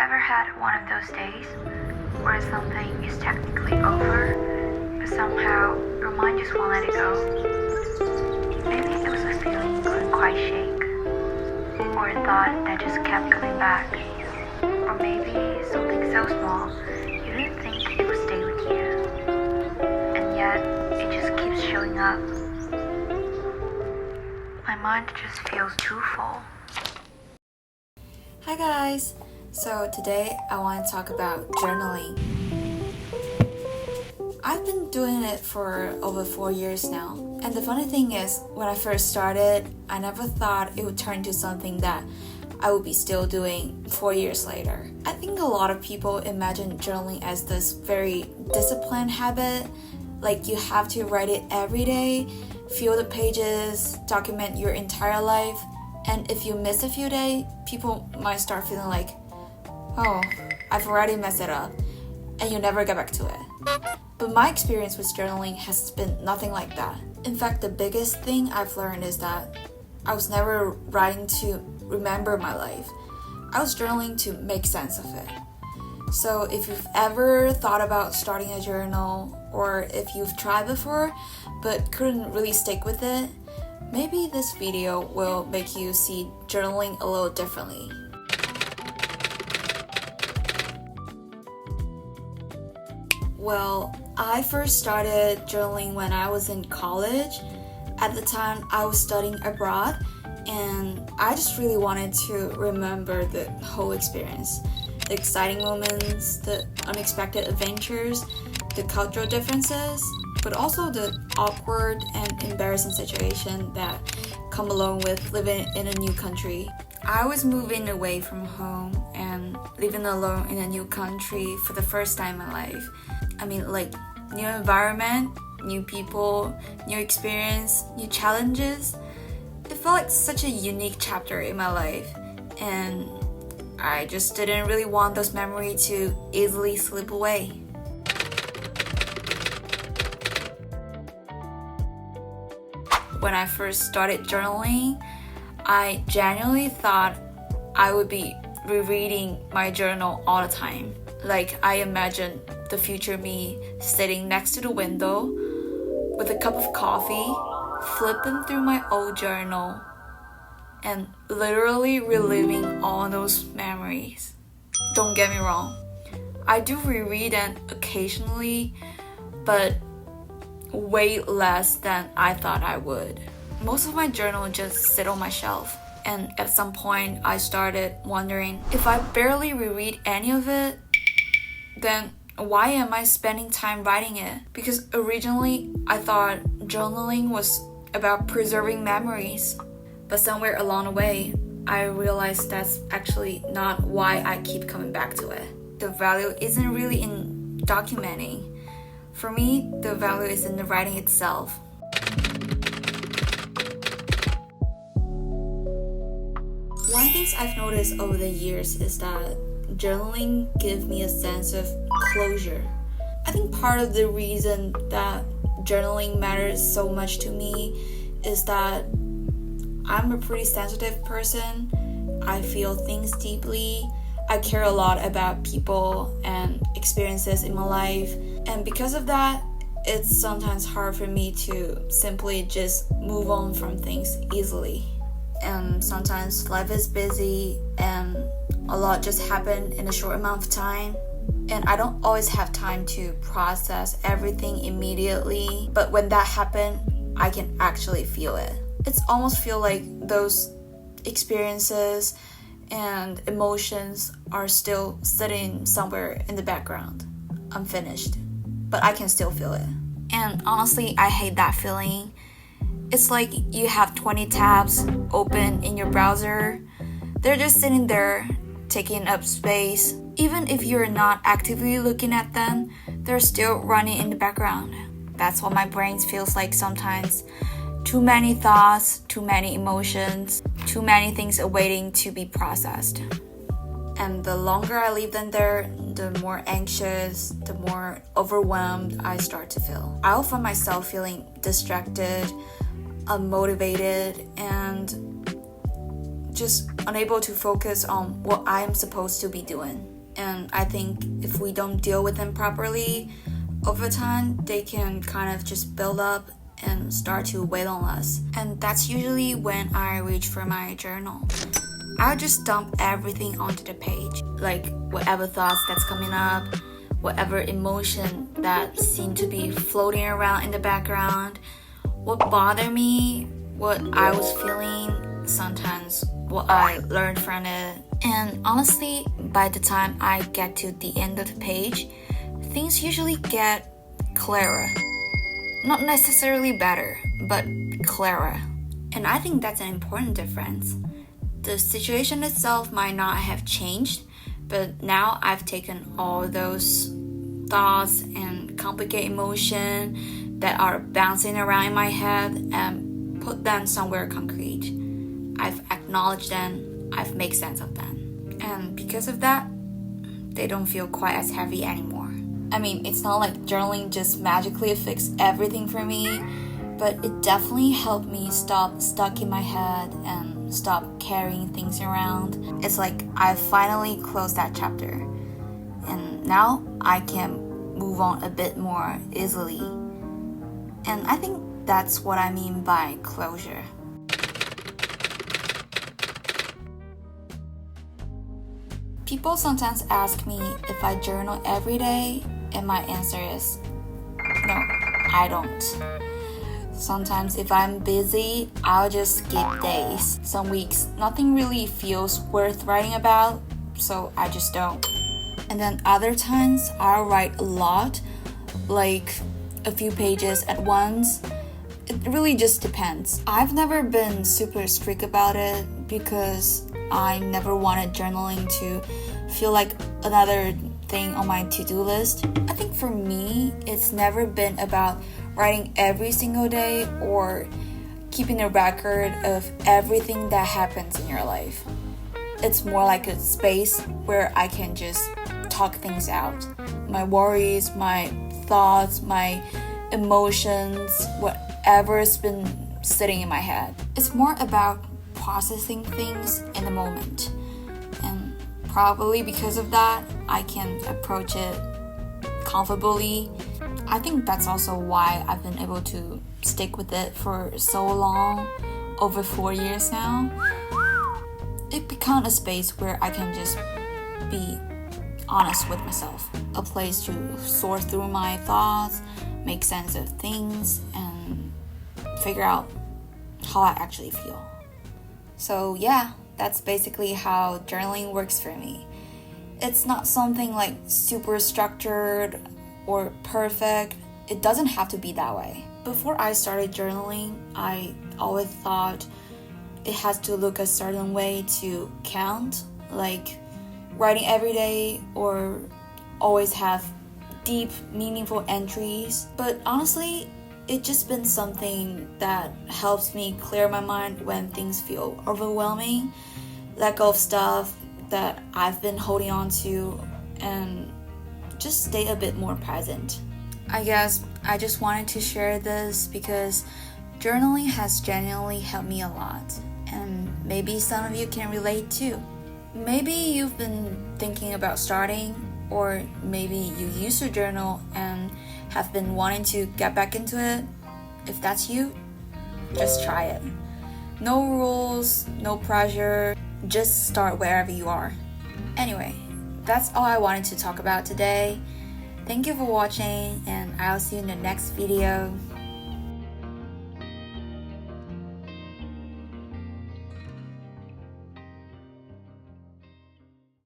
Ever had one of those days where something is technically over, but somehow your mind just won't let it go? Maybe it was a feeling you couldn't quite shake, or a thought that just kept coming back, or maybe something so small you didn't think it would stay with you, and yet it just keeps showing up. My mind just feels too full. Hi guys! So today I want to talk about journaling. I've been doing it for over 4 years now. And the funny thing is, when I first started, I never thought it would turn into something that I would be still doing 4 years later. I think a lot of people imagine journaling as this very disciplined habit, like you have to write it every day, fill the pages, document your entire life, and if you miss a few days, people might start feeling like, oh, I've already messed it up, and you never get back to it. But my experience with journaling has been nothing like that. In fact, the biggest thing I've learned is that I was never writing to remember my life. I was journaling to make sense of it. So if you've ever thought about starting a journal, or if you've tried before but couldn't really stick with it, maybe this video will make you see journaling a little differently. Well, I first started journaling when I was in college. At the time, I was studying abroad, and I just really wanted to remember the whole experience. The exciting moments, the unexpected adventures, the cultural differences, but also the awkward and embarrassing situation that come along with living in a new country. I was moving away from home and living alone in a new country for the first time in my life. I mean, like, new environment, new people, new experience, new challenges. It felt like such a unique chapter in my life, and I just didn't really want those memories to easily slip away. When I first started journaling, I genuinely thought I would be rereading my journal all the time. Like, I imagined the future me sitting next to the window with a cup of coffee, flipping through my old journal, and literally reliving all those memories. Don't get me wrong, I do reread them occasionally, but way less than I thought I would. Most of my journal just sit on my shelf, and at some point I started wondering, if I barely reread any of it, then why am I spending time writing it? Because originally I thought journaling was about preserving memories, but somewhere along the way I realized that's actually not why I keep coming back to it. The value isn't really in documenting. For me, the value is in the writing itself. One thing I've noticed over the years is that journaling gives me a sense of closure. I think part of the reason that journaling matters so much to me is that I'm a pretty sensitive person. I feel things deeply. I care a lot about people and experiences in my life. And because of that, it's sometimes hard for me to simply just move on from things easily. And sometimes life is busy and a lot just happened in a short amount of time. And I don't always have time to process everything immediately. But when that happens, I can actually feel it. It's almost feel like those experiences and emotions are still sitting somewhere in the background, unfinished, but I can still feel it. And honestly, I hate that feeling. It's like you have 20 tabs open in your browser. They're just sitting there, taking up space. Even if you're not actively looking at them, they're still running in the background. That's what my brain feels like sometimes. Too many thoughts, too many emotions, too many things awaiting to be processed. And the longer I leave them there, the more anxious, the more overwhelmed I start to feel. I'll find myself feeling distracted, unmotivated, and just unable to focus on what I am supposed to be doing. And I think if we don't deal with them properly, over time, they can kind of just build up and start to weigh on us. And that's usually when I reach for my journal. I'll just dump everything onto the page, like whatever thoughts that's coming up, whatever emotion that seemed to be floating around in the background, what bothered me, what I was feeling, sometimes what I learned from it. And honestly, by the time I get to the end of the page, things usually get clearer. Not necessarily better, but clearer. And I think that's an important difference. The situation itself might not have changed, but now I've taken all those thoughts and complicated emotions that are bouncing around in my head and put them somewhere concrete. I've acknowledged them, I've made sense of them. And because of that, they don't feel quite as heavy anymore. I mean, it's not like journaling just magically fixed everything for me, but it definitely helped me stop stuck in my head and stop carrying things around. It's like I finally closed that chapter, and now I can move on a bit more easily. And I think that's what I mean by closure. People sometimes ask me if I journal every day, and my answer is no, I don't. Sometimes if I'm busy, I'll just skip days. Some weeks, nothing really feels worth writing about, so I just don't. And then other times, I'll write a lot, like a few pages at once. It really just depends. I've never been super strict about it because I never wanted journaling to feel like another thing on my to-do list. I think for me, it's never been about writing every single day or keeping a record of everything that happens in your life. It's more like a space where I can just talk things out. My worries, my thoughts, my emotions, whatever's been sitting in my head. It's more about processing things in the moment. And probably because of that, I can approach it comfortably. I think that's also why I've been able to stick with it for so long, over 4 years now. It became a space where I can just be honest with myself, a place to sort through my thoughts, make sense of things, and figure out how I actually feel. So yeah, that's basically how journaling works for me. It's not something like super structured or perfect. It doesn't have to be that way. Before I started journaling, I always thought it has to look a certain way to count, like writing every day or always have deep, meaningful entries. But honestly, it's just been something that helps me clear my mind when things feel overwhelming, let go of stuff that I've been holding on to, and just stay a bit more present. I guess I just wanted to share this because journaling has genuinely helped me a lot, and maybe some of you can relate too. Maybe you've been thinking about starting, or maybe you used to journal and have been wanting to get back into it. If that's you, just try it. No rules, no pressure, just start wherever you are. Anyway, that's all I wanted to talk about today. Thank you for watching, and I'll see you in the next video.